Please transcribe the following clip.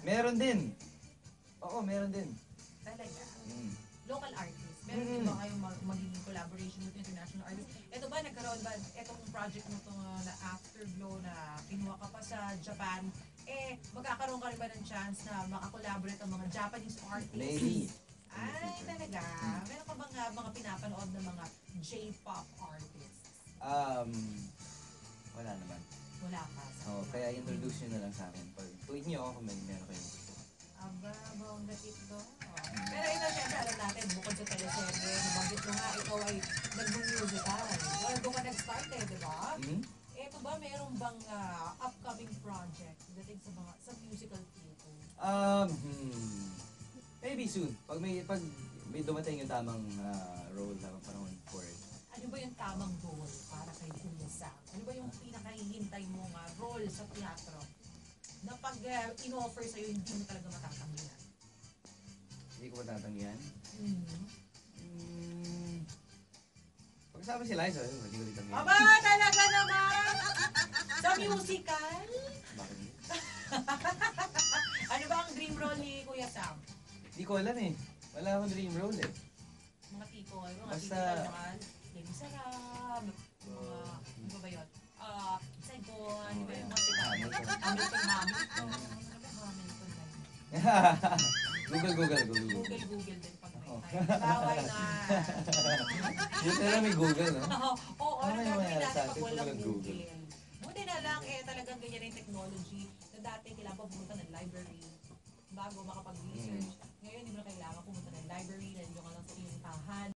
Meron din. Oo, meron din. Talaga. Mm. Local artists. Meron din ba kayong magiging collaboration with international artists? Ito ba, nagkaroon ba, itong project mo to na Afterglow na kinuha ka pa sa Japan, magkakaroon ka rin ba ng chance na makakollaborate ang mga Japanese artists? Maybe. Ay, talaga. Meron ka bang mga pinapanood ng mga J-pop artists? Wala naman. Wala ka. Kaya introduce nyo na lang sa akin. Pag tweet nyo ako kung meron kayo. Aba, bongga ito. Pero ito, syempre, alam natin, bukod sa teleserye, nabanggit mo nga, ikaw ay nag-musical. Or doon ka nag-start di ba? Ito ba, meron bang upcoming project dating sa musical theater? Maybe soon. Pag may dumating yung tamang role na panahon for it. Ano ba yung tamang role para kay Kuya Sam? Ano ba yung pinakahihintay mong role sa teatro? Na pag in-offer sa'yo, hindi mo talaga matatanggihan? Hindi ko matatanggihan? Pag-kasama si Liza, hindi ko ditanggihan. Aba, talaga naman! Sa musical? Bakit hindi? Ano ba ang dream role ni Kuya Sam? Hindi ko alam eh. Wala akong dream role eh. Mga tipo, Basta- naman, Baby Sarab, mga, ano ba yun? Saigon, di ba yung mga sikat? Hamilton, Hamilton. Hamilton na yun. Google. Google din pag may time. Bawal na. Yun na lang may Google, no? Oo, ano Ano yung gagawin mangyayari natin sa pag atin pag walang walang Google? Google? Buti na lang, talagang ganyan yung technology na dati kailangan pa pumunta ng library bago makapag-research. Ngayon, hindi mo na kailangan pumunta ng library, nandiyo ka lang sa iyong tahan.